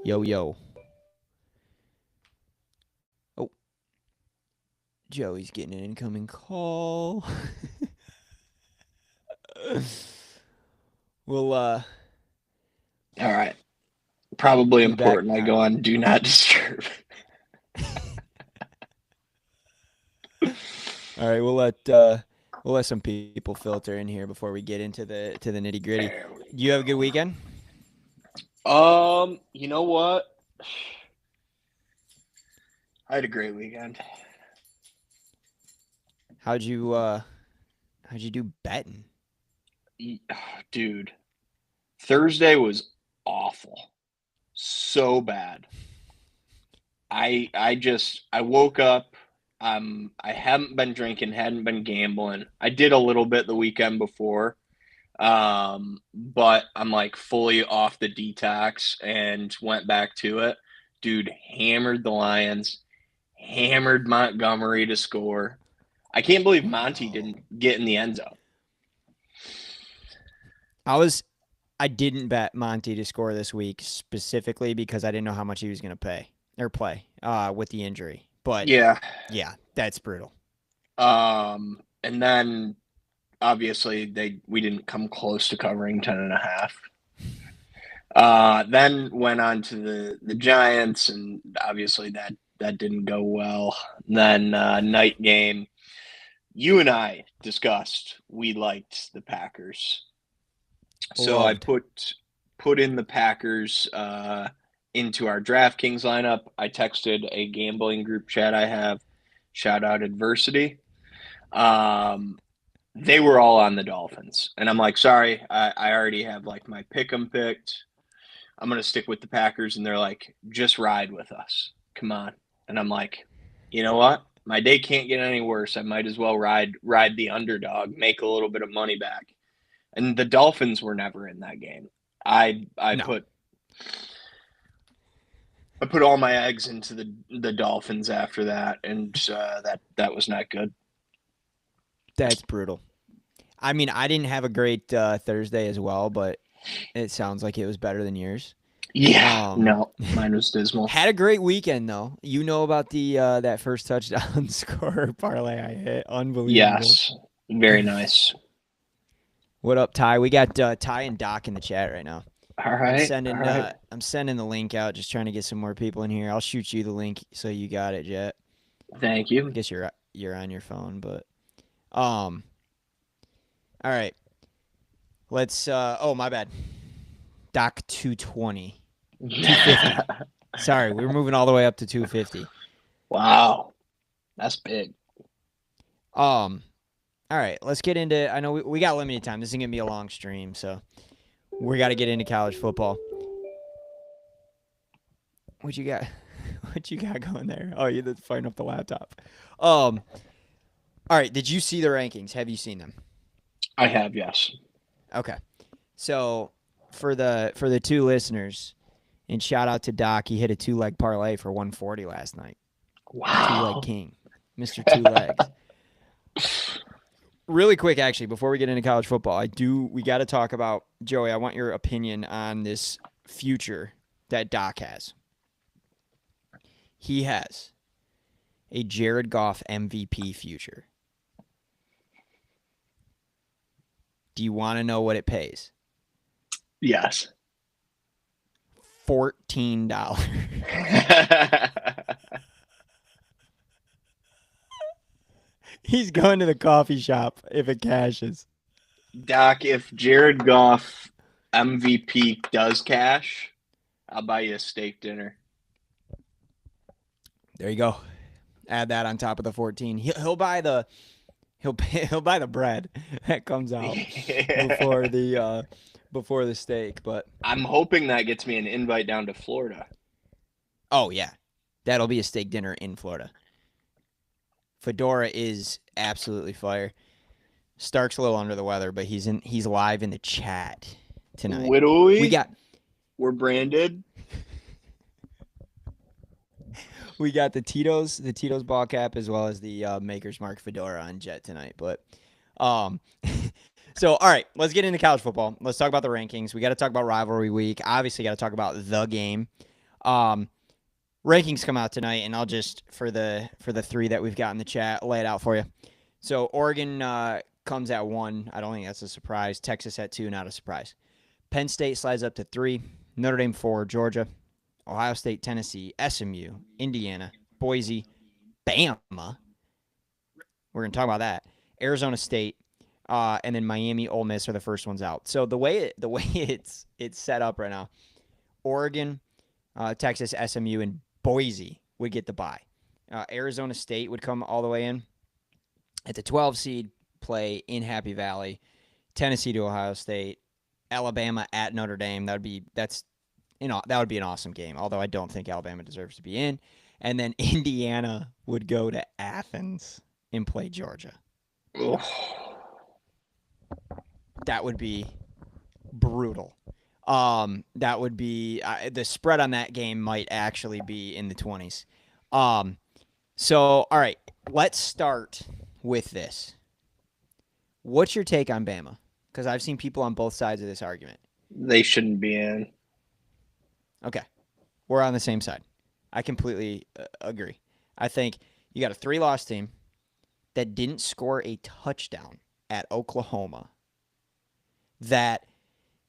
Yo, yo. Oh, Joey's getting an incoming call. we'll All right. Probably be back. important. I All right. go on do not disturb. All right, we'll let some people filter in here before we get into the nitty gritty. There Do you have a good weekend? you know what? I had a great weekend. How'd you how'd you do betting? Dude, Thursday was awful. So bad. I woke up. I hadn't been drinking, hadn't been gambling. I did a little bit the weekend before. But I'm like fully off the detox and went back to it. Dude, hammered the Lions, hammered Montgomery to score. I can't believe Monty Wow. didn't get in the end zone. I was I didn't bet Monty to score this week specifically because I didn't know how much he was going to pay or play with the injury. But Yeah. yeah, that's brutal. And then obviously we didn't come close to covering 10.5. Then went on to the Giants, and obviously that didn't go well. Then night game, you and I discussed we liked the Packers, so I Loved. put in the Packers into our DraftKings lineup. I texted a gambling group chat I have. Shout out Adversity. Um, they were all on the Dolphins, and I'm like, sorry, I already have like my pick 'em picked. I'm going to stick with the Packers. And they're like, just ride with us. Come on. And I'm like, you know what? My day can't get any worse. I might as well ride the underdog, make a little bit of money back. And the Dolphins were never in that game. I No, put all my eggs into the Dolphins after that, and that was not good. that's brutal. I mean, I didn't have a great Thursday as well, but it sounds like it was better than yours. Yeah, Um, no, mine was dismal. had a great weekend though. You know about the that first touchdown score parlay I hit. Unbelievable. Yes, very nice. What up, Ty? We got Ty and Doc in the chat right now. All right. I'm sending the link out, just trying to get some more people in here. I'll shoot you the link so you got it, Jet. Thank I you. guess you're on your phone, but um, all right. Let's. Oh, my bad. Doc 220, 250. Sorry, we were moving all the way up to 250. Wow, that's big. Um, all right. Let's get into. I know we got limited time. This is gonna be a long stream, so we got to get into college football. What you got? What you got going there? Oh, you're firing up the laptop. Um. All right. Did you see the rankings? Have you seen them? I have, yes. Okay. So for the two listeners, and shout out to Doc, he hit a two leg parlay for 140 last night. Two leg Wow. king, Mister Two Legs. Really quick, actually, before we get into college football, we got to talk about Joey. I want your opinion on this future that Doc has. He has a Jared Goff MVP future. Do you want to know what it pays? Yes. $14. He's going to the coffee shop if it cashes. Doc, if Jared Goff MVP does cash, I'll buy you a steak dinner. There you go. Add that on top of the 14. He'll buy the he'll buy the bread that comes out before the steak. But I'm hoping that gets me an invite down to Florida. oh yeah, that'll be a steak dinner in Florida. Fedora is absolutely fire. Stark's a little under the weather, but he's live in the chat tonight. We Literally, got we're branded. we got the Tito's ball cap as well as the Maker's Mark Fedora on Jet tonight. But um, So, all right, let's get into college football. Let's talk about the rankings. We got to talk about rivalry week. Obviously, got to talk about the game. Um, rankings come out tonight, and I'll just for the three that we've got in the chat, lay it out for you. So, Oregon comes at 1. I don't think that's a surprise. Texas at 2, not a surprise. Penn State slides up to 3. Notre Dame 4. Georgia, Ohio State, Tennessee, SMU, Indiana, Boise, Bama. We're going to talk about that. Arizona State, and then Miami, Ole Miss are the first ones out. So the way it's set up right now, Oregon, Texas, SMU, and Boise would get the bye. Arizona State would come all the way in at the 12 seed, play in Happy Valley. Tennessee to Ohio State, Alabama at Notre Dame. That would be an awesome game. Although I don't think Alabama deserves to be in. And then Indiana would go to Athens and play Georgia. That would be brutal. That would be the spread on that game might actually be in the 20s. So all right, let's start with this. What's your take on Bama? Because I've seen people on both sides of this argument. They shouldn't be in. Okay, we're on the same side. I completely agree. I think you got a 3-loss team that didn't score a touchdown at Oklahoma. That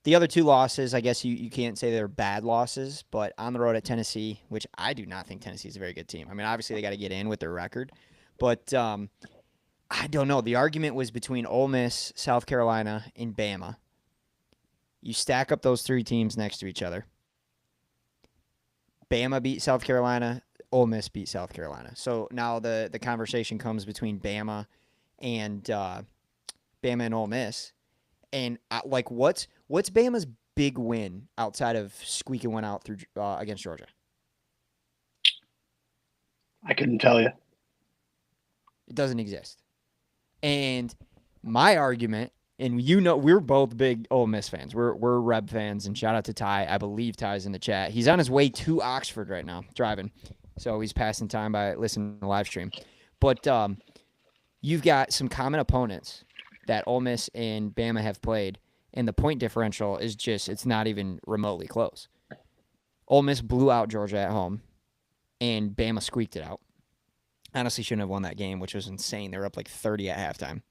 the other 2 losses, I guess you can't say they're bad losses, but on the road at Tennessee, which I do not think Tennessee is a very good team. I mean, obviously they got to get in with their record, but I don't know. The argument was between Ole Miss, South Carolina, and Bama. You stack up those 3 teams next to each other. Bama beat South Carolina. Ole Miss beat South Carolina. So now the conversation comes between Bama and Ole Miss. And what's Bama's big win outside of squeaking one out through against Georgia? I couldn't tell you. It doesn't exist. And my argument, and we're both big Ole Miss fans. We're Reb fans, and shout out to Ty. I believe Ty's in the chat. He's on his way to Oxford right now, driving. So he's passing time by listening to the live stream. But you've got some common opponents that Ole Miss and Bama have played, and the point differential is it's not even remotely close. Ole Miss blew out Georgia at home, and Bama squeaked it out. Honestly, shouldn't have won that game, which was insane. They were up like 30 at halftime.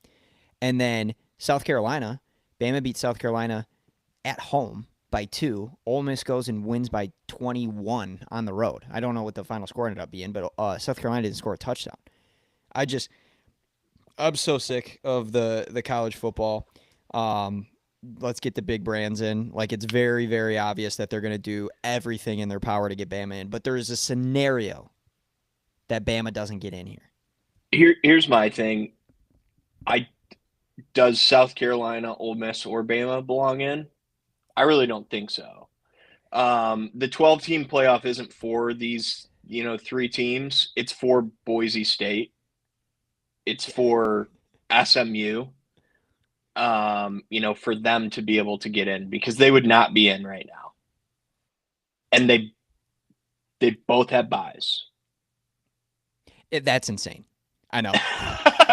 And then South Carolina, Bama beat South Carolina at home by 2. Ole Miss goes and wins by 21 on the road. I don't know what the final score ended up being, but South Carolina didn't score a touchdown. I'm so sick of the college football. Let's get the big brands in. Like, it's very, very obvious that they're going to do everything in their power to get Bama in. But there is a scenario that Bama doesn't get in here. Here's my thing. Does South Carolina, Ole Miss, or Bama belong in? I really don't think so. The 12-team playoff isn't for these, 3 teams. It's for Boise State. It's for SMU. For them to be able to get in, because they would not be in right now. And they both have buys. That's insane. I know.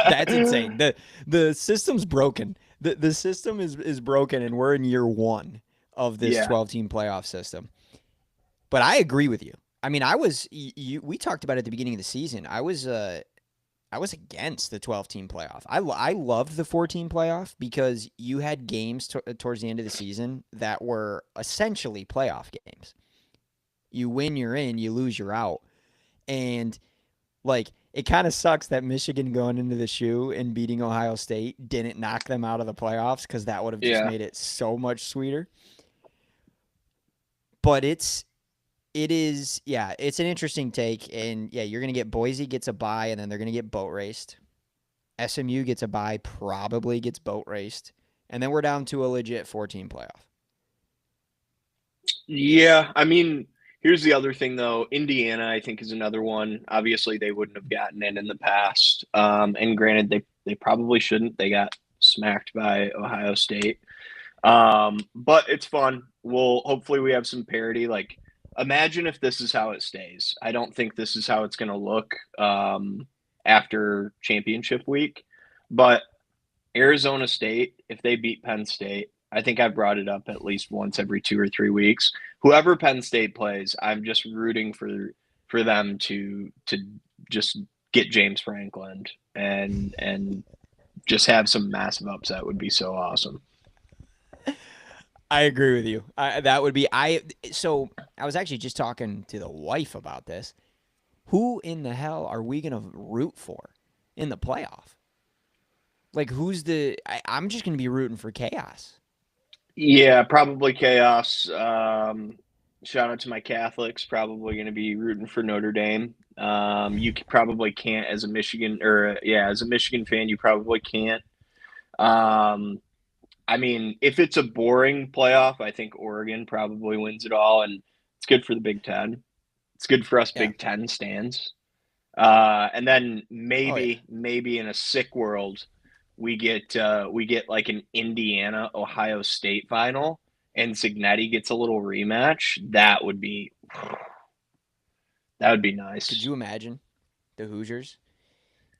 That's insane. The system's broken. The system is broken, and we're in year 1 of this 12-team playoff system. But I agree with you. I mean, we talked about it at the beginning of the season. I was against the 12-team playoff. I loved the 14 playoff because you had games towards the end of the season that were essentially playoff games. You win, you're in. You lose, you're out. And it kind of sucks that Michigan going into the shoe and beating Ohio State didn't knock them out of the playoffs, because that would have just made it so much sweeter. But it's an interesting take. And you're going to get Boise gets a bye, and then they're going to get boat raced. SMU gets a bye, probably gets boat raced. And then we're down to a legit 14 playoff. Yeah, I mean, here's the other thing, though. Indiana, I think, is another one. Obviously, they wouldn't have gotten in the past. And granted, they probably shouldn't. They got smacked by Ohio State. But it's fun. Hopefully we have some parity. Imagine if this is how it stays. I don't think this is how it's going to look after championship week. But, Arizona State, if they beat Penn State, I think I've brought it up at least once every 2 or 3 weeks. Whoever Penn State plays, I'm just rooting for them to just get James Franklin and just have some massive upset would be so awesome. I agree with you. That would be I. So I was actually just talking to the wife about this. Who in the hell are we gonna root for in the playoff? Like, who's the? I'm just gonna be rooting for chaos. Yeah, probably chaos. Shout out to my Catholics. Probably going to be rooting for Notre Dame. Probably can't as a Michigan or yeah, as a Michigan fan, you probably can't. Um, I mean, if it's a boring playoff, I think Oregon probably wins it all, and it's good for the Big Ten. It's good for us Yeah. Big Ten stands. And then Oh yeah. maybe in a sick world, we get like an Indiana Ohio State final, and Signetti gets a little rematch. That would be Could nice. you imagine the Hoosiers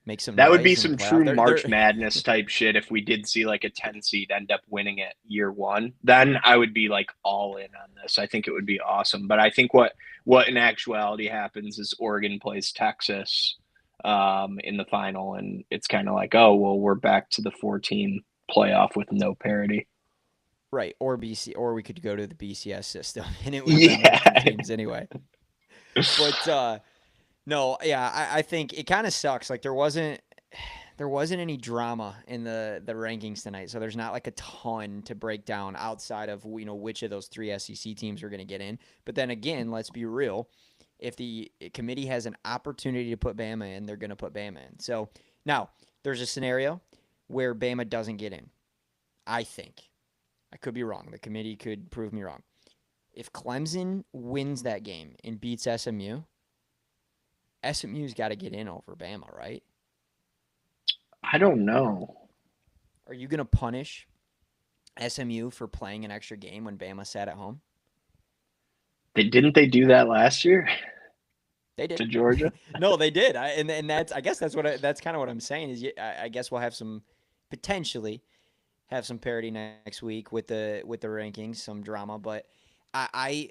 make some That would be noise in the some playoff? true They're March Madness type shit if we did see like a 10 seed end up winning it year one. Then I would be like all in on this. I think it would be awesome. But I think what in actuality happens is Oregon plays Texas in the final, and it's kind of like, oh well, we're back to the 14 playoff with no parity. right, or BC, or we could go to the BCS system, and it would have been those two Yeah. teams anyway. But no, yeah, I think it kind of sucks. Like there wasn't any drama in the rankings tonight, so there's not like a ton to break down outside of which of those three SEC teams are going to get in. But then again, let's be real. If the committee has an opportunity to put Bama in, they're going to put Bama in. So now there's a scenario where Bama doesn't get in. I think I could be wrong. The committee could prove me wrong. If Clemson wins that game and beats SMU, SMU's got to get in over Bama, right? I don't know. Are you going to punish SMU for playing an extra game when Bama sat at home? Didn't they do that last year They did. to Georgia? No, they did. And that's I guess that's kind of what I'm saying is I guess we'll have some potentially have some parity next week with the rankings, some drama. But I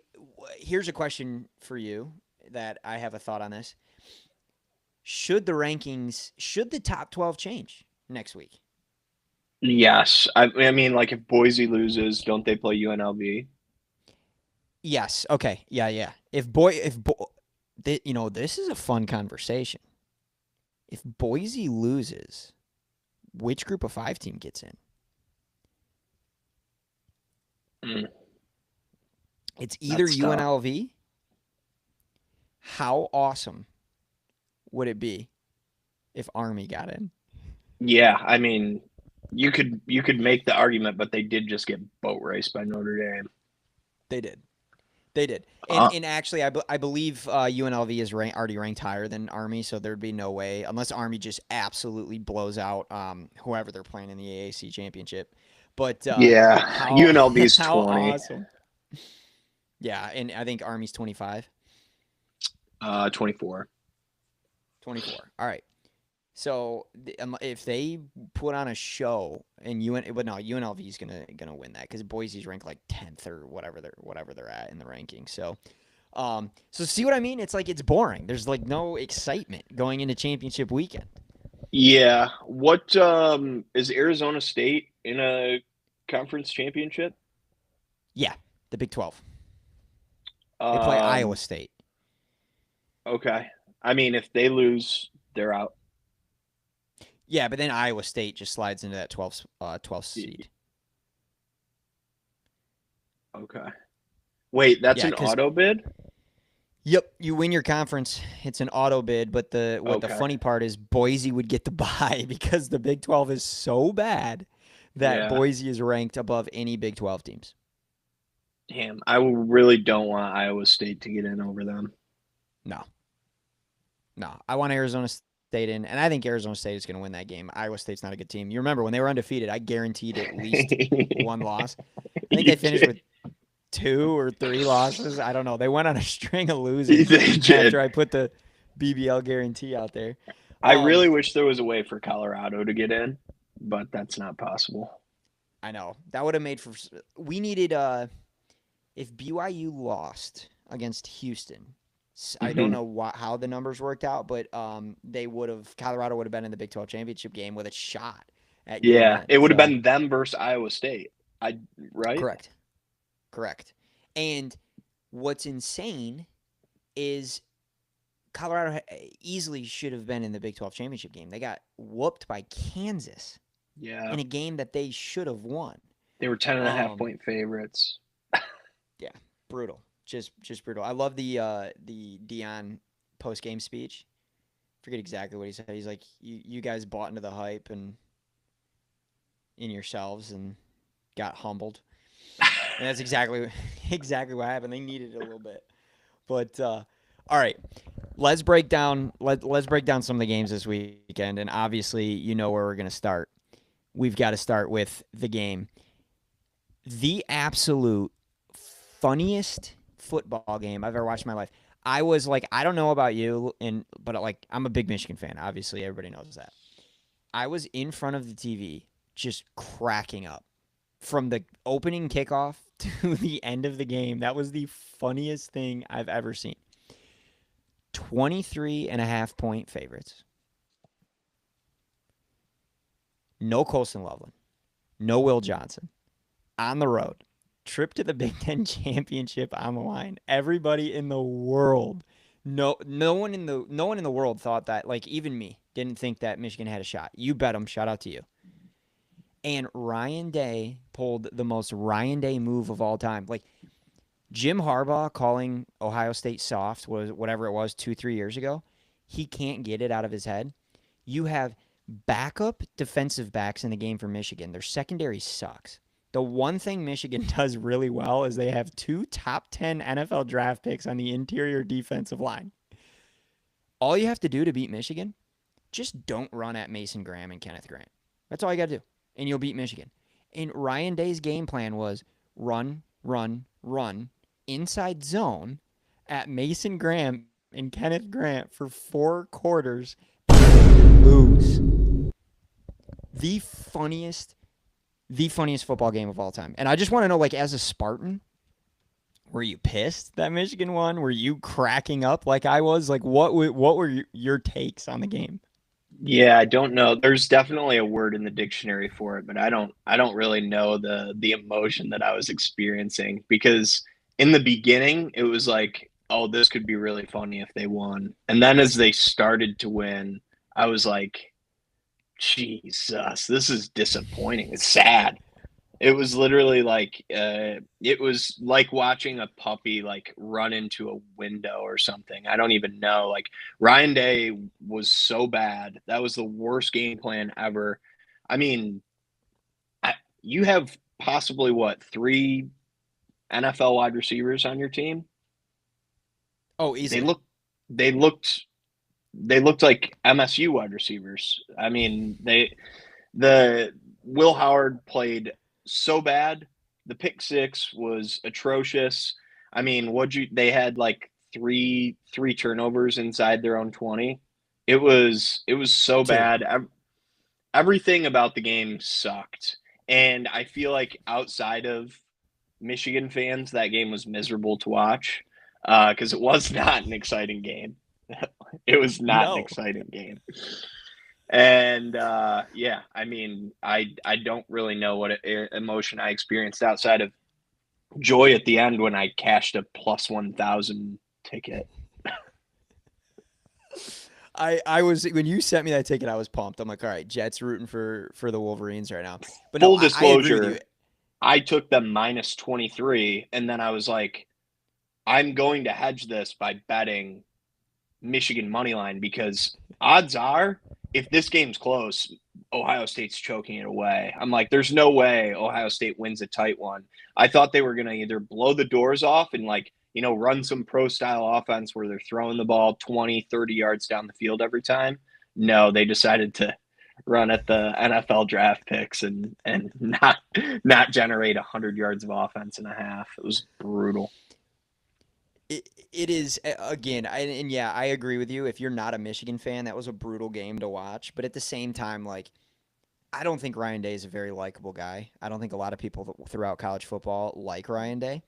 here's a question for you that I have a thought on this. Should the top 12 change next week? Yes. I mean, like if Boise loses, don't they play UNLV? Yes. Okay. Yeah. Yeah. This is a fun conversation. If Boise loses, which group of five team gets in? Mm, It's either that's tough. UNLV. How awesome would it be if Army got in? Yeah, I mean, you could make the argument, but they did just get boat raced by Notre Dame. They did. They did. And Uh, and actually, I believe UNLV is already ranked higher than Army, so there'd be no way unless Army just absolutely blows out whoever they're playing in the AAC championship. But yeah, how UNLV's how 20, awesome! Yeah, and I think Army's 25, 24. 24. All right. So if they put on a show and but no, UNLV is gonna win that because Boise's ranked like 10th or whatever they're at in the ranking. So see what I mean? It's like it's boring. There's like no excitement going into championship weekend. Yeah. What is Arizona State in a conference championship? Yeah, the Big 12. They play Iowa Um, State. okay. I mean, if they lose, they're out. Yeah, but then Iowa State just slides into that 12th seed. Okay. Wait, that's Yeah, an because auto bid? yep, you win your conference. It's an auto bid, but the Okay. funny part is Boise would get the bye because the Big 12 is so bad that Yeah. Boise is ranked above any Big 12 teams. Damn. I really don't want Iowa State to get in over them. No, no. I want Arizona State in, and I think Arizona State is going to win that game. Iowa State's not a good team. You remember when they were undefeated, I guaranteed at least one loss. I think You they finished with did. 2 or 3 losses. I don't know. They went on a string of losing They after did. I put the BBL guarantee out there. I Um, really wish there was a way for Colorado to get in. but that's not possible. I know. That would have made for. We needed. If BYU lost against Houston, I don't Hmm. know how the numbers worked out, but they would have. Colorado would have been in the Big 12 championship game with a shot at getting Yeah, in. it would have So been them versus Iowa State. I right? correct, correct. And what's insane is Colorado easily should have been in the Big 12 championship game. They got whooped by Kansas Yeah, in a game that they should have won. they were 10.5 Um, point favorites. yeah, brutal, just brutal. I love the Dion post game speech. Forget exactly what he said. He's like, you guys bought into the hype and in yourselves and got humbled, and that's exactly exactly what happened. They needed it a little bit, but all right. Let's break down some of the games this weekend, and obviously you know where we're gonna start. We've got to start with the game, the absolute funniest football game I've ever watched in my life. I was like, I don't know about you, but like I'm a big Michigan fan. Obviously, everybody knows that. I was in front of the TV just cracking up from the opening kickoff to the end of the game. That was the funniest thing I've ever seen. 23.5 point favorites. No Colson Loveland. No Will Johnson. On the road. Trip to the Big Ten championship on the line. Everybody in the world. No one in the world thought that, like even me, didn't think that Michigan had a shot. You bet them. Shout out to you. And Ryan Day pulled the most Ryan Day move of all time. Like Jim Harbaugh calling Ohio State soft was whatever it was 2-3 years ago. He can't get it out of his head. You have backup defensive backs in the game for Michigan. Their secondary sucks. The one thing Michigan does really well is they have two top 10 NFL draft picks on the interior defensive line. All you have to do to beat Michigan, just don't run at Mason Graham and Kenneth Grant. That's all you got to do, and you'll beat Michigan. And Ryan Day's game plan was run, run, run, inside zone at Mason Graham and Kenneth Grant for 4 quarters and lose. The funniest, the funniest football game of all time. And I just want to know, like, as a Spartan, were you pissed that Michigan won? Were you cracking up like I was? Like, what were your takes on the game? Yeah, I don't know. There's definitely a word in the dictionary for it, but I don't really know the emotion that I was experiencing because in the beginning it was like, oh, this could be really funny if they won. And then as they started to win, I was like, Jesus, this is disappointing. It's sad. It was literally like it was like watching a puppy like run into a window or something. I don't even know. Like Ryan Day was so bad. That was the worst game plan ever. I mean, I, you have possibly what, three NFL wide receivers on your team? Oh, They easily. look they looked they looked like MSU wide receivers. I mean, the Will Howard played so bad. The pick six was atrocious. I mean, what you they had like three turnovers inside their own 20. It was so Two. bad. Everything about the game sucked. And I feel like outside of Michigan fans, that game was miserable to watch because it was not an exciting game. It was not an No. exciting game. And yeah, I mean, I don't really know what emotion I experienced outside of joy at the end when I cashed a plus 1,000 ticket. I was when you sent me that ticket, I was pumped. I'm like, all right, Jets rooting for the Wolverines right now. But no, Full I agree with you. disclosure, I took them minus 23, and then I was like, I'm going to hedge this by betting Michigan money line because odds are, if this game's close, Ohio State's choking it away. I'm like, there's no way Ohio State wins a tight one. I thought they were going to either blow the doors off and like, run some pro style offense where they're throwing the ball 20, 30 yards down the field every time. No, they decided to run at the NFL draft picks and not generate 100 yards of offense and a half. It was brutal. It is again, and yeah, I agree with you. If you're not a Michigan fan, that was a brutal game to watch. But at the same time, like I don't think Ryan Day is a very likable guy. I don't think a lot of people throughout college football like Ryan Day.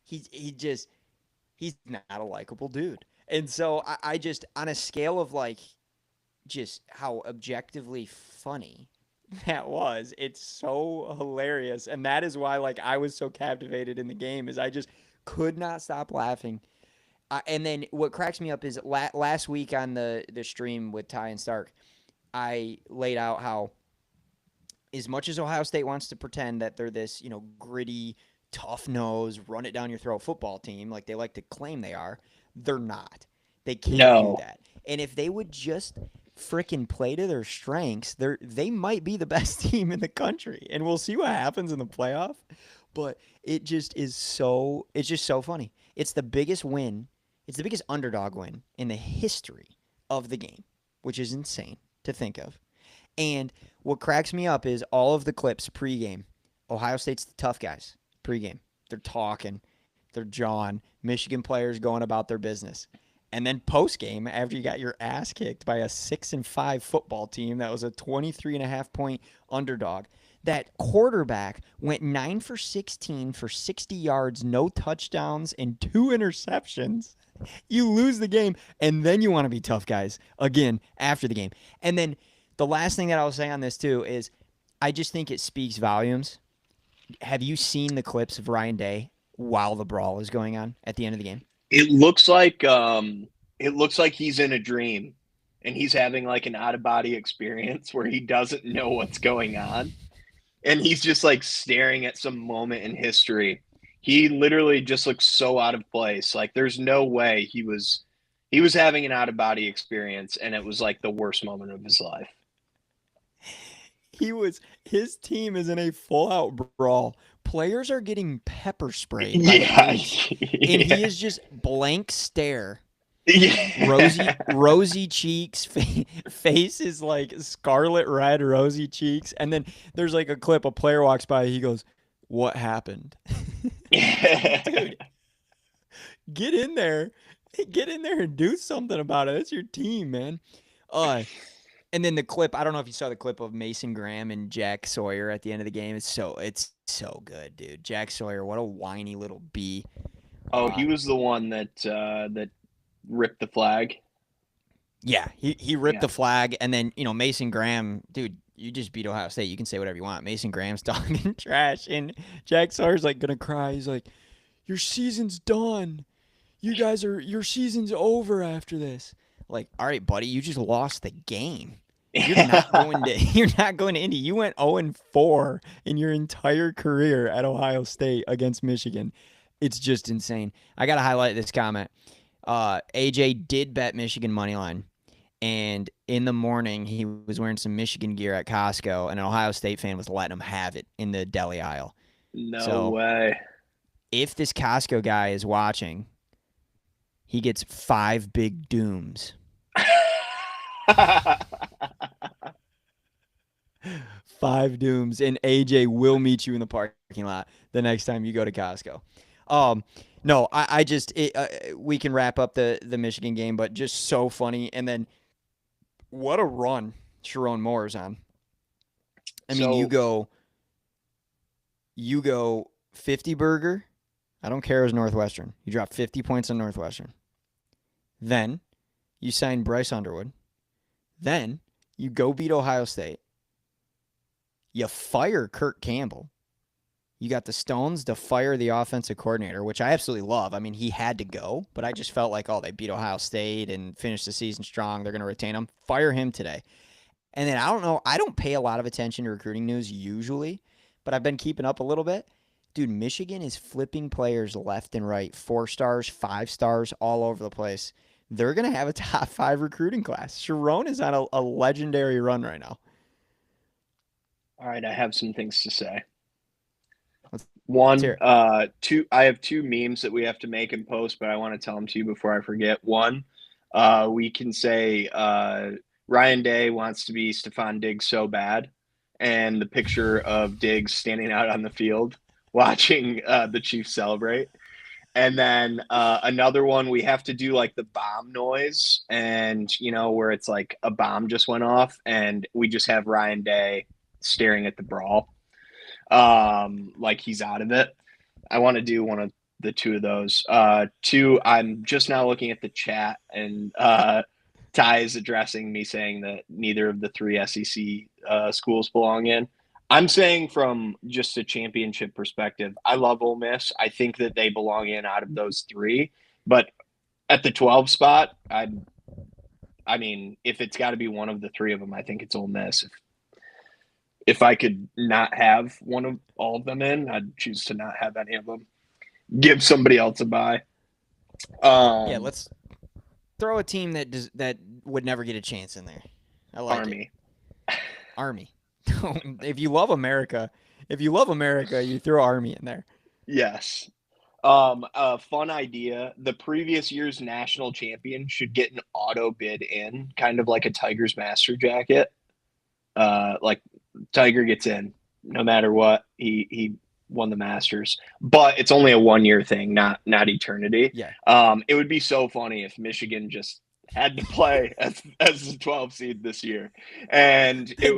He's not a likable dude. And so I just on a scale of like just how objectively funny that was, it's so hilarious. And that is why like I was so captivated in the game is I just could not stop laughing. And then what cracks me up is last week on the stream with Ty and Stark, I laid out how as much as Ohio State wants to pretend that they're this, gritty, tough nose, run it down your throat football team, like they like to claim they are, they're not. They can't do No. that. And if they would just freaking play to their strengths, they might be the best team in the country. And we'll see what happens in the playoff. But it's just so funny. It's the biggest win. It's the biggest underdog win in the history of the game, which is insane to think of. And what cracks me up is all of the clips pregame. Ohio State's the tough guys pregame. They're talking, they're jawing. Michigan players going about their business. And then postgame, after you got your ass kicked by a 6-5 football team that was a 23.5 point underdog, that quarterback went 9 for 16 for 60 yards, no touchdowns, and 2 interceptions. You lose the game, and then you want to be tough guys again after the game. And then the last thing that I'll say on this too is I just think it speaks volumes. Have you seen the clips of Ryan Day while the brawl is going on at the end of the game? It looks like he's in a dream and he's having like an out of body experience where he doesn't know what's going on and he's just like staring at some moment in history. He literally just looks so out of place. Like there's no way he was having an out of body experience and it was like the worst moment of his life. His team is in a full out brawl. Players are getting pepper sprayed by the Yeah. police. And Yeah. he is just blank stare. Yeah. Rosy cheeks, face is like scarlet red, rosy cheeks. And then there's like a clip, a player walks by, he goes, "What happened?" Dude, get in there. Get in there and do something about it. That's your team, man. Uh and then the clip, I don't know if you saw the clip of Mason Graham and Jack Sawyer at the end of the game. It's so good, dude. Jack Sawyer, what a whiny little bee. Oh, Uh he was the one that ripped the flag. yeah, he ripped Yeah. the flag, and then Mason Graham, dude, you just beat Ohio State. You can say whatever you want. Mason Graham's talking trash, and Jack Sawyer's like gonna cry. He's like, "Your season's done. Your season's over after this." Like, all right, buddy, you just lost the game. You're not going to Indy. You went 0-4 in your entire career at Ohio State against Michigan. It's just insane. I got to highlight this comment. AJ did bet Michigan money line, and in the morning he was wearing some Michigan gear at Costco, and an Ohio State fan was letting him have it in the deli aisle. No So way. if this Costco guy is watching, he gets 5 big dooms. 5 dooms, and AJ will meet you in the parking lot the next time you go to Costco. No, I just we can wrap up the Michigan game, but just so funny. And then what a run Sharon Moore's on. I mean, So you go 50 burger. I don't care as Northwestern. You drop 50 points on Northwestern. Then you sign Bryce Underwood. Then you go beat Ohio State. You fire Kurt Campbell. You got the stones to fire the offensive coordinator, which I absolutely love. I mean, he had to go, but I just felt like, oh, they beat Ohio State and finished the season strong. They're going to retain him. Fire him today. And then I don't know. I don't pay a lot of attention to recruiting news usually, but I've been keeping up a little bit. Dude, Michigan is flipping players left and right. 4 stars, 5 stars, all over the place. They're going to have a top 5 recruiting class. Sharon is on a legendary run right now. all right, I have some things to say. Let's hear One, it. two. I have two memes that we have to make and post, but I want to tell them to you before I forget. One, we can say Ryan Day wants to be Stephon Diggs so bad, and the picture of Diggs standing out on the field watching the Chiefs celebrate. And then another one, we have to do like the bomb noise, and where it's like a bomb just went off, and we just have Ryan Day staring at the brawl, like he's out of it. I want to do one of the two of those. Two, I'm just now looking at the chat, and Ty is addressing me saying that neither of the three SEC schools belong in. I'm saying from just a championship perspective, I love Ole Miss. I think that they belong in out of those three, but at the 12 spot, I mean, if it's got to be one of the three of them, I think it's Ole Miss. If I could not have one of all of them in, I'd choose to not have any of them. Give somebody else a bye. Yeah, let's throw a team that would never get a chance in there. I like Army. it. Army. if you love America, you throw Army in there. Yes. A fun idea. The previous year's national champion should get an auto bid in, kind of like a Tigers master jacket. Like Tiger gets in no matter what. He won the Masters, but it's only a 1 year thing, not eternity. Yeah. It would be so funny if Michigan just had to play as the 12 seed this year, and they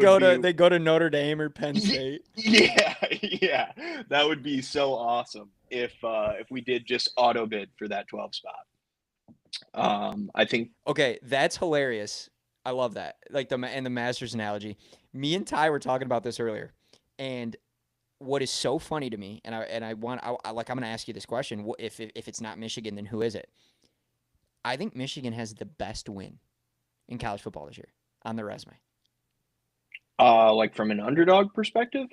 go to Notre Dame or Penn State. Yeah, that would be so awesome if we did just auto bid for that 12 spot. I think okay, that's hilarious. I love that. Like the Masters analogy. Me and Ty were talking about this earlier, and what is so funny to me, and I'm gonna ask you this question: if it's not Michigan, then who is it? I think Michigan has the best win in college football this year on their resume. Like from an underdog perspective.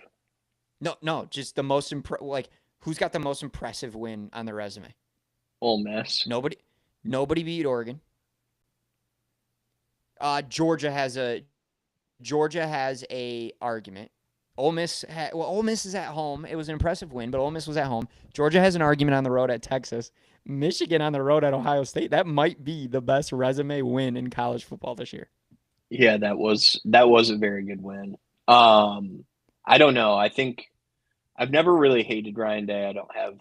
No, just the most who's got the most impressive win on their resume? Ole Miss. Nobody beat Oregon. Georgia has a argument. Ole Miss is at home. It was an impressive win, but Ole Miss was at home. Georgia has an argument on the road at Texas. Michigan on the road at Ohio State. That might be the best resume win in college football this year. Yeah, that was a very good win. I don't know. I think I've never really hated Ryan Day. I don't have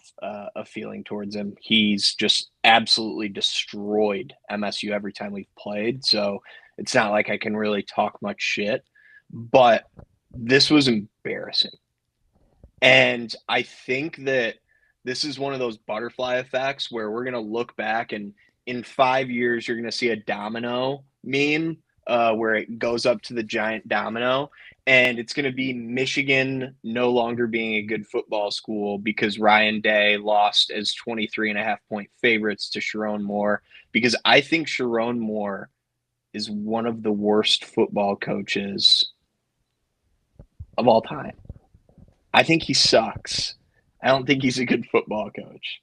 a feeling towards him. He's just absolutely destroyed MSU every time we've played. So it's not like I can really talk much shit. But this was embarrassing. And I think that this is one of those butterfly effects where we're going to look back and in 5 years, you're going to see a domino meme where it goes up to the giant domino. And it's going to be Michigan no longer being a good football school because Ryan Day lost as 23.5-point favorites to Sharon Moore. Because I think Sharon Moore is one of the worst football coaches of all time. I think he sucks. I don't think he's a good football coach.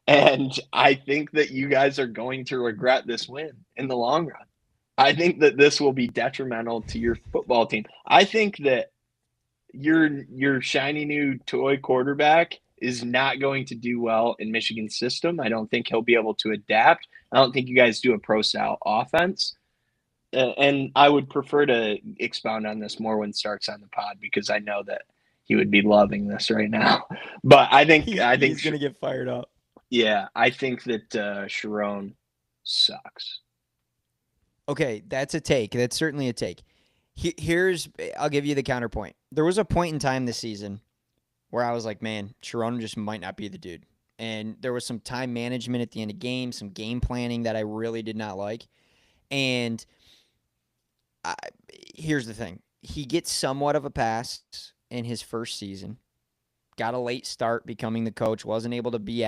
And I think that you guys are going to regret this win in the long run. I think that this will be detrimental to your football team. I think that your shiny new toy quarterback is not going to do well in Michigan's system. I don't think he'll be able to adapt. I don't think you guys do a pro-style offense. And I would prefer to expound on this more when Stark's on the pod because I know that he would be loving this right now. But I think he's going to get fired up. Yeah, I think that Sharon sucks. Okay, that's a take. That's certainly a take. I'll give you the counterpoint. There was a point in time this season where I was like, man, Sharon just might not be the dude. And there was some time management at the end of games, some game planning that I really did not like. And here's the thing. He gets somewhat of a pass in his first season. Got a late start becoming the coach. Wasn't able to be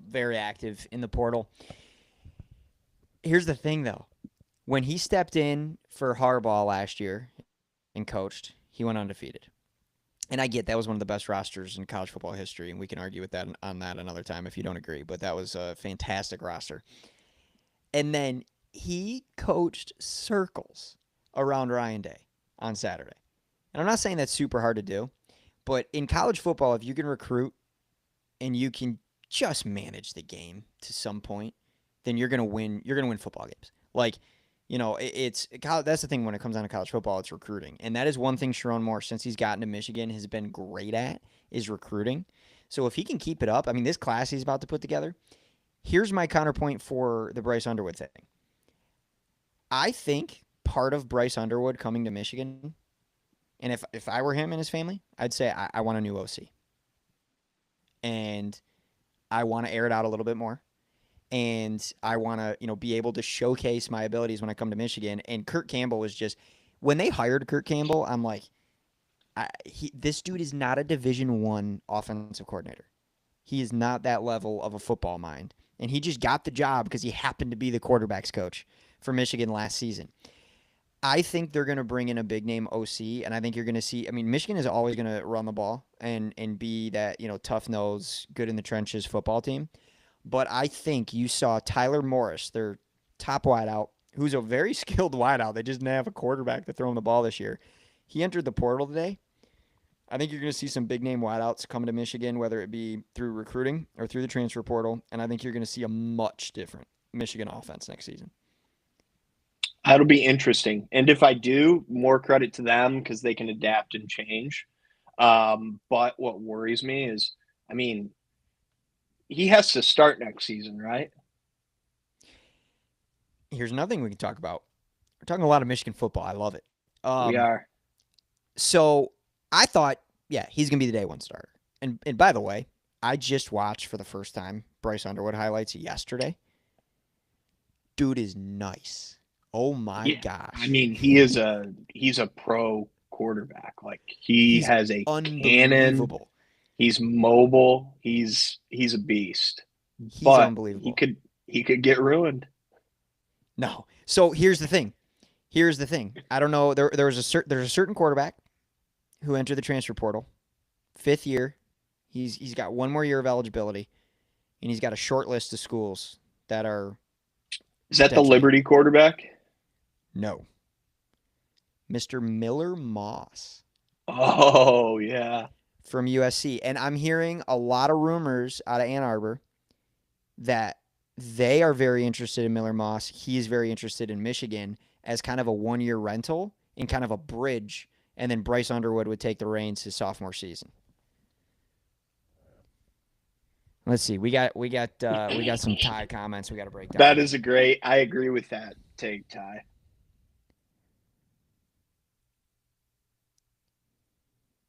very active in the portal. Here's the thing, though. When he stepped in for Harbaugh last year and coached, he went undefeated. And I get that was one of the best rosters in college football history, and we can argue with that on that another time if you don't agree. But that was a fantastic roster. And then he coached circles around Ryan Day on Saturday. And I'm not saying that's super hard to do, but in college football, if you can recruit and you can just manage the game to some point, then you're gonna win. You're gonna win football games. Like, you know, that's the thing when it comes down to college football, it's recruiting, and that is one thing Sharon Moore, since he's gotten to Michigan, has been great at is recruiting. So if he can keep it up, I mean, this class he's about to put together. Here's my counterpoint for the Bryce Underwood thing. I think part of Bryce Underwood coming to Michigan And if I were him and his family, I'd say I want a new OC. And I want to air it out a little bit more. And I want to, be able to showcase my abilities when I come to Michigan. And Kurt Campbell was just, when they hired Kurt Campbell, I'm like, this dude is not a Division I offensive coordinator. He is not that level of a football mind. And he just got the job because he happened to be the quarterback's coach for Michigan last season. I think they're going to bring in a big name OC, and I think you're going to see. I mean, Michigan is always going to run the ball and be that tough nose, good in the trenches football team. But I think you saw Tyler Morris, their top wideout, who's a very skilled wideout. They just didn't have a quarterback to throw him the ball this year. He entered the portal today. I think you're going to see some big name wideouts come to Michigan, whether it be through recruiting or through the transfer portal, and I think you're going to see a much different Michigan offense next season. That'll be interesting. And if I do, more credit to them because they can adapt and change. But what worries me is, I mean, he has to start next season, right? Here's another thing we can talk about. We're talking a lot of Michigan football. I love it. We are. So I thought, yeah, he's going to be the day one starter. And by the way, I just watched for the first time Bryce Underwood highlights yesterday. Dude is nice. Oh my gosh. I mean, he's a pro quarterback. Like he's has a cannon. He's mobile. He's a beast. He's unbelievable. He could get ruined. No. So here's the thing. I don't know. There's a certain quarterback who entered the transfer portal, 5th year. He's got 1 more year of eligibility, and he's got a short list of schools that are. Is that the Liberty quarterback? No. Mr. Miller Moss. Oh, yeah. From USC. And I'm hearing a lot of rumors out of Ann Arbor that they are very interested in Miller Moss. He is very interested in Michigan as kind of a 1-year rental and kind of a bridge. And then Bryce Underwood would take the reins his sophomore season. Let's see. We got some Ty comments we got to break down. That is I agree with that take, Ty.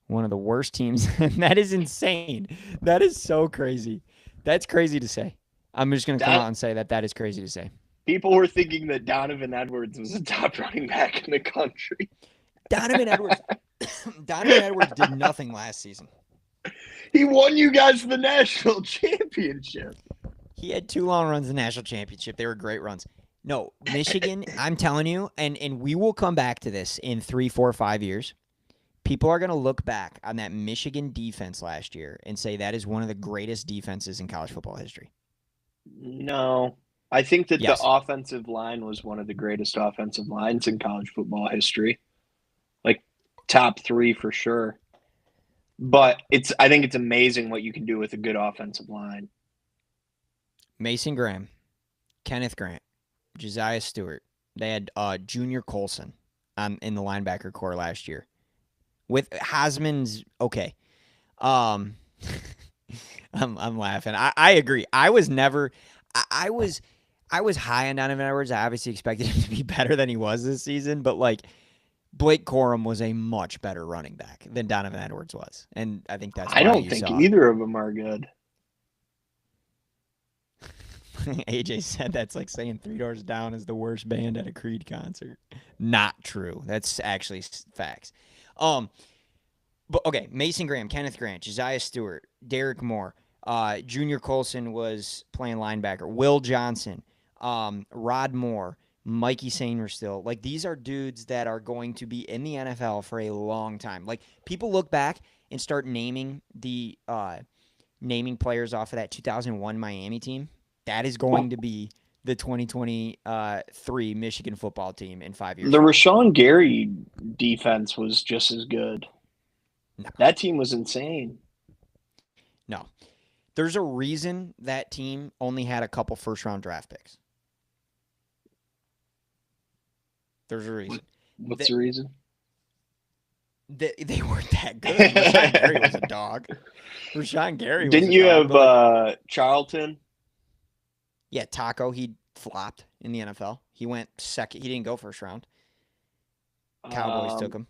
One of the worst teams. That is insane. That is so crazy. That's crazy to say. I'm just going to come out and say that is crazy to say. People were thinking that Donovan Edwards was the top running back in the country. Donovan Edwards did nothing last season. He won you guys the national championship. He had 2 long runs in the national championship. They were great runs. No, Michigan, I'm telling you, and we will come back to this in 3, 4, 5 years. People are going to look back on that Michigan defense last year and say that is one of the greatest defenses in college football history. No. I think that the offensive line was one of the greatest offensive lines in college football history. Like top 3 for sure. But I think it's amazing what you can do with a good offensive line. Mason Graham, Kenneth Grant, Josiah Stewart. They had Junior Colson in the linebacker core last year. With Hosman's okay. I'm laughing. I agree. I was high on Donovan Edwards. I obviously expected him to be better than he was this season, but like Blake Corum was a much better running back than Donovan Edwards was. And I think that's why I don't think either of them are good. AJ said that's like saying Three Doors Down is the worst band at a Creed concert. Not true. That's actually facts. But okay, Mason Graham, Kenneth Grant, Josiah Stewart, Derek Moore, Junior Colson was playing linebacker, Will Johnson, Rod Moore, Mikey Sainristil. Like, these are dudes that are going to be in the NFL for a long time. Like, people look back and start naming the naming players off of that 2001 Miami team. That is going to be the 2023 Michigan football team in 5 years. The Rashawn Gary defense was just as good. No. That team was insane. No. There's a reason that team only had a couple first-round draft picks. There's a reason. What's the reason? They weren't that good. Rashawn Gary was a dog. Rashawn Gary was Didn't you have Charlton? Yeah, Taco. He flopped in the NFL. He went second. He didn't go first round. Cowboys took him.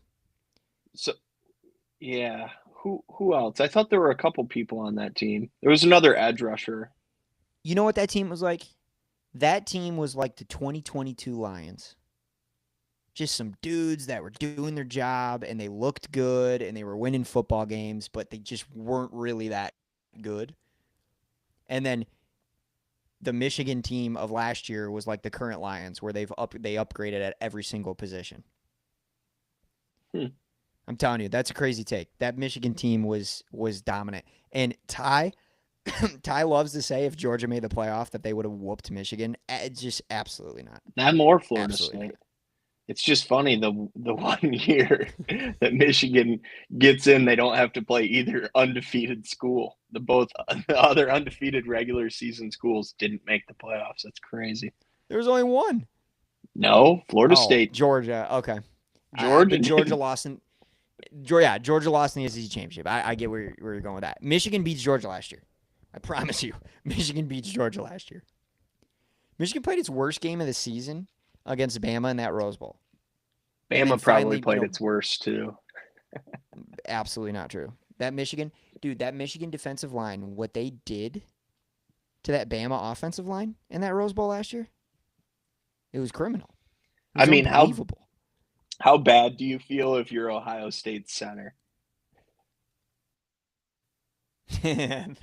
Yeah. Who else? I thought there were a couple people on that team. There was another edge rusher. You know what that team was like? That team was like the 2022 Lions. Just some dudes that were doing their job and they looked good and they were winning football games, but they just weren't really that good. And then the Michigan team of last year was like the current Lions, where they upgraded at every single position. Hmm. I'm telling you, that's a crazy take. That Michigan team was dominant. And Ty loves to say if Georgia made the playoff that they would have whooped Michigan. Just absolutely not. Them or Florida Absolutely not. State. It's just funny the 1 year that Michigan gets in, they don't have to play either undefeated school. The other undefeated regular season schools didn't make the playoffs. That's crazy. There was only one. No, Florida Oh, State, Georgia. Okay. Georgia But Georgia did. lost in Georgia lost in the SEC championship. I get where you're going with that. Michigan beats Georgia last year. I promise you, Michigan beats Georgia last year. Michigan played its worst game of the season against Bama in that Rose Bowl, and then Bama probably finally, played its worst too. absolutely not true. That Michigan defensive line, what they did to that Bama offensive line in that Rose Bowl last year, it was criminal. It I was mean, unbelievable. how bad do you feel if you're Ohio State center? That's-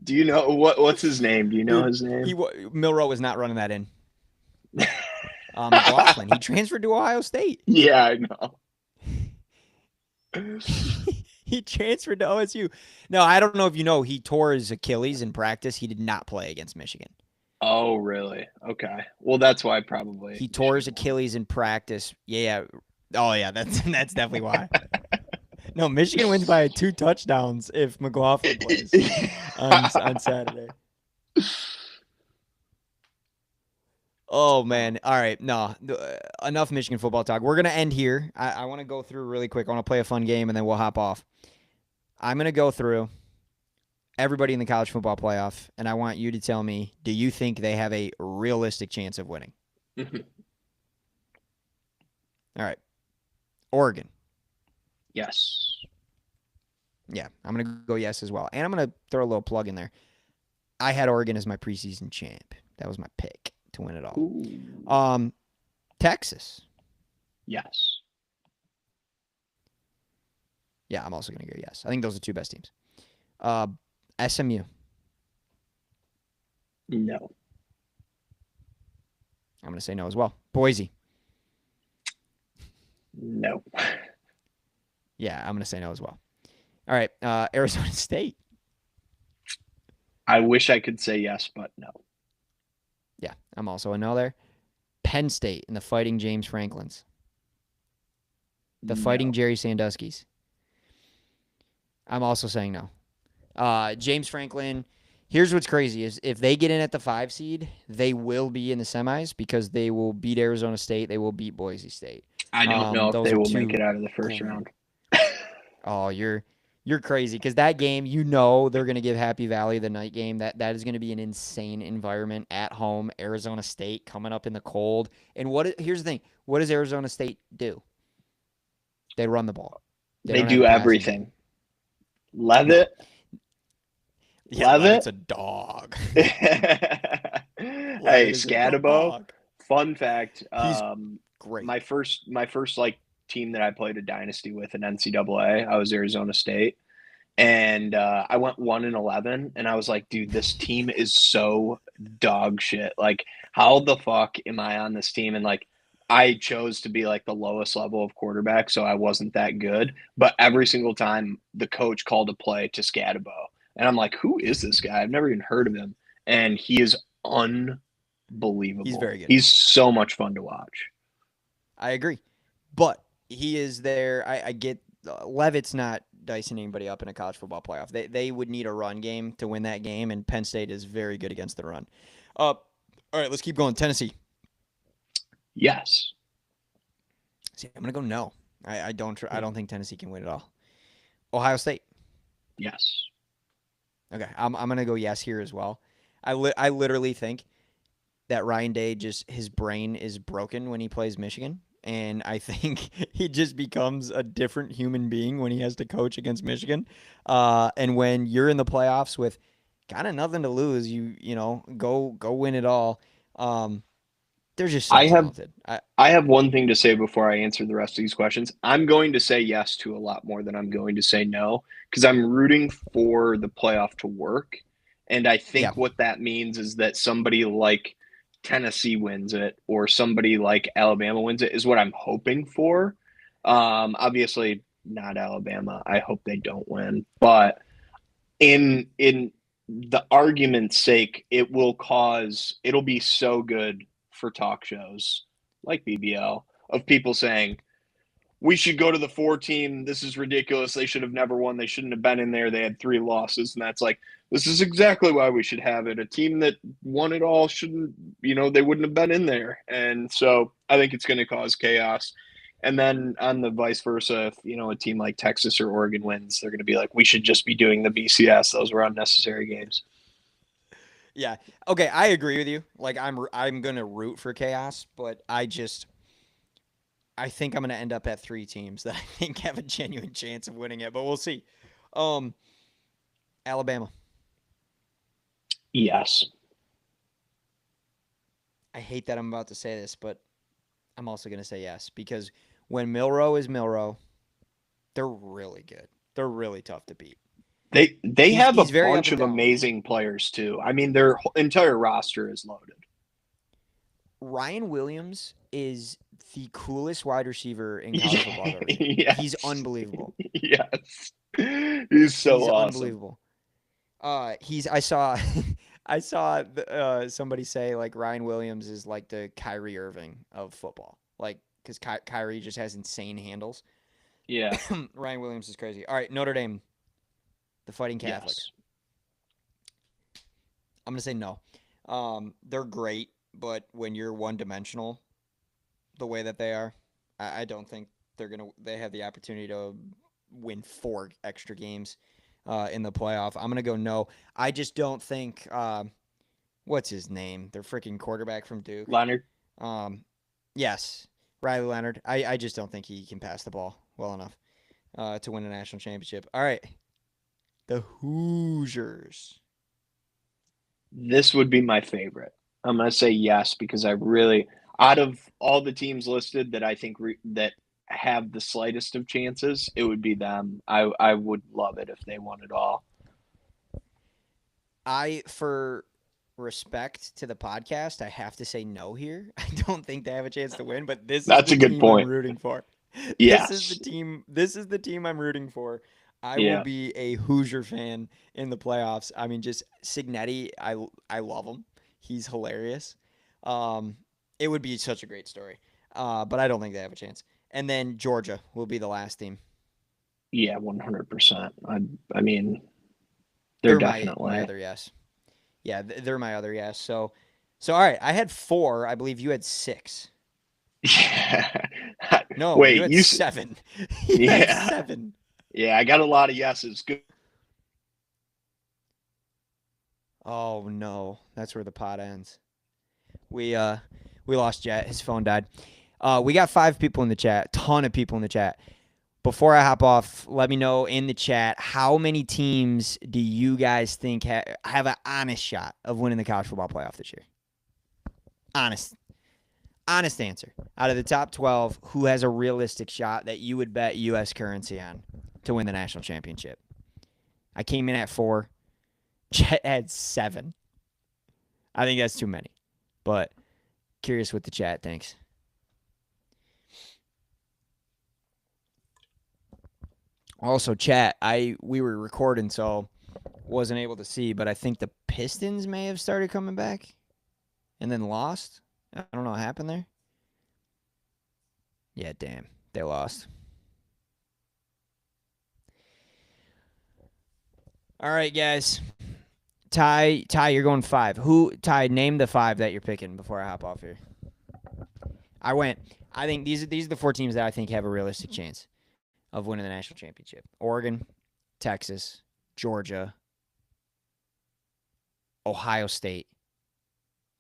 Do you know what's his name? Do you know Dude, his name? Milrow was not running that in. McLaughlin, he transferred to Ohio State. Yeah, I know. He transferred to OSU. No, I don't know if you know, he tore his Achilles in practice. He did not play against Michigan. Oh, really? Okay. Well, that's why probably He tore his Michigan won. Achilles in practice. Yeah. Oh yeah, that's definitely why. No, Michigan wins by 2 touchdowns if McLaughlin plays on Saturday. Oh man. All right. No. Enough Michigan football talk. We're gonna end here. I want to go through really quick. I want to play a fun game and then we'll hop off. I'm gonna go through everybody in the college football playoff, and I want you to tell me: do you think they have a realistic chance of winning? All right. Oregon. Yes. Yeah, I'm gonna go yes as well, and I'm gonna throw a little plug in there. I had Oregon as my preseason champ. That was my pick to win it all. Ooh. Texas. Yes. Yeah, I'm also gonna go yes. I think those are two best teams. SMU. No. I'm gonna say no as well. Boise. No. Yeah, I'm gonna say no as well. All right, Arizona State. I wish I could say yes, but no. Yeah, I'm also a no there. Penn State and the Fighting James Franklins. The Fighting No. Jerry Sandusky's. I'm also saying no. James Franklin. Here's what's crazy is if they get in at the 5 seed, they will be in the semis because they will beat Arizona State. They will beat Boise State. I don't know if Those they are will make two. it out of the first round. Oh, you're crazy because that game, they're gonna give Happy Valley the night game. That is gonna be an insane environment at home. Arizona State coming up in the cold. And here's the thing: what does Arizona State do? They run the ball. They They don't have do a passing game. everything. No. Levitt. Yeah, Levitt. Levitt's a dog. Hey, Levitt is a Scatabo. dog. Fun fact. He's great. My first like team that I played a dynasty with in NCAA, I was Arizona State, and I went 1-11, and I was like, dude, this team is so dog shit. Like, how the fuck am I on this team? And like, I chose to be like the lowest level of quarterback, so I wasn't that good. But every single time the coach called a play to Scatabo, and I'm like, who is this guy? I've never even heard of him, and he is He's unbelievable. very good. He's so much fun to watch. I agree. But he is there. I get Levitt's not dicing anybody up in a college football playoff. They would need a run game to win that game, and Penn State is very good against the run. All right, let's keep going. Tennessee. Yes. See, I'm gonna go no. I don't think Tennessee can win it all. Ohio State. Yes. Okay, I'm gonna go yes here as well. I literally think that Ryan Day his brain is broken when he plays Michigan, and I think he just becomes a different human being when he has to coach against Michigan. And when you're in the playoffs with kind of nothing to lose, go win it all. They're just so I have talented. I have one thing to say before I answer the rest of these questions. I'm going to say yes to a lot more than I'm going to say no because I'm rooting for the playoff to work. And I Yeah, think what that means is that somebody like Tennessee wins it or somebody like Alabama wins it is what I'm hoping for. Obviously, not Alabama. I hope they don't win. But in the argument's sake, it'll be so good for talk shows like BBL of people saying we should go to the 4 team. This is ridiculous. They should have never won. They shouldn't have been in there. They had 3 losses, and that's like this is exactly why we should have it. A team that won it all shouldn't, they wouldn't have been in there. And so I think it's going to cause chaos. And then on the vice versa, if a team like Texas or Oregon wins, they're going to be like, we should just be doing the BCS. Those were unnecessary games. yeah. Okay, I agree with you. Like I'm gonna root for chaos, but I think I'm gonna end up at 3 teams that I think have a genuine chance of winning it, but we'll see. Um, Alabama. Yes. I hate that I'm about to say this, but I'm also gonna say yes because when Milrow is Milrow, they're really good. They're really tough to beat. They He's have a he's very up bunch and of down. amazing players too. I mean, their entire roster is loaded. Ryan Williams is the coolest wide receiver in college football I've ever seen. He's Yes. unbelievable. Yes. He's so He's awesome. unbelievable. He's I saw I saw somebody say like Ryan Williams is like the Kyrie Irving of football, like because Kyrie just has insane handles. Yeah. Ryan Williams is crazy. All right, Notre Dame, the Fighting Catholics. Yes. I'm gonna say no. They're great, but when you're one dimensional, the way that they are, I don't think they have the opportunity to win 4 extra games in the playoff. I'm gonna go no. I just don't think what's his name? Their freaking quarterback from Duke. Leonard. Um, yes, Riley Leonard. I just don't think he can pass the ball well enough to win a national championship. All right, the Hoosiers. This would be my favorite. I'm going to say yes because I really, out of all the teams listed that I think that have the slightest of chances, it would be them. I would love it if they won it all. For respect to the podcast, I have to say no here. I don't think they have a chance to win, but this is That's the a good team I'm point. rooting for. This is the Yes. team. This is the team I'm rooting for. I will Yeah. be a Hoosier fan in the playoffs. I mean, just Signetti. I love him. He's hilarious. Um, it would be such a great story. But I don't think they have a chance. And then Georgia will be the last team. Yeah, 100%. I mean, they're They're my definitely. other yes. Yeah, they're my other yes. So all right, I had 4. I believe you had 6. Yeah. No, you Wait, had 7. You had yeah. 7. Yeah, I got a lot of yeses. Good. Oh no, that's where the pot ends. We lost Jet. His phone died. We got 5 people in the chat. Ton of people in the chat. Before I hop off, let me know in the chat how many teams do you guys think have an honest shot of winning the college football playoff this year? Honest answer. Out of the top 12, who has a realistic shot that you would bet U.S. currency on to win the national championship? I came in at 4. Chet had 7. I think that's too many, but curious what the chat thinks. Also, chat. We were recording, so wasn't able to see, but I think the Pistons may have started coming back and then lost. I don't know what happened there. Yeah, damn, they lost. All right, guys. Ty, you're going 5. Ty? Name the 5 that you're picking before I hop off here. I think these are the 4 teams that I think have a realistic chance of winning the national championship: Oregon, Texas, Georgia, Ohio State,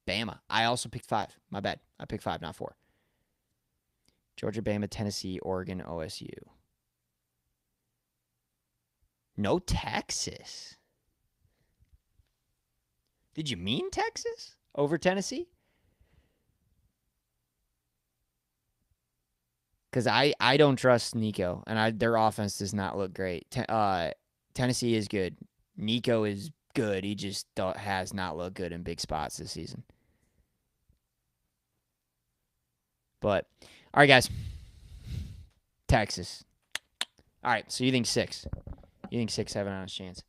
Bama. I also picked 5. My bad. I picked 5, not 4. Georgia, Bama, Tennessee, Oregon, OSU. No Texas. Did you mean Texas over Tennessee? Because I don't trust Nico, and their offense does not look great. Tennessee is good. Nico is good. He just has not looked good in big spots this season. But, all right, guys. Texas. All right, so you think 6. You think 6 have an honest chance.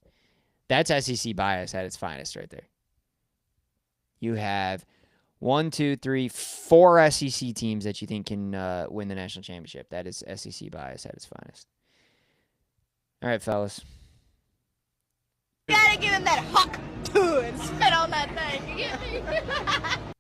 That's SEC bias at its finest right there. You have 1, 2, 3, 4 SEC teams that you think can win the national championship. That is SEC bias at its finest. All right, fellas. You gotta give him that huck to and spit on that thing. You get me?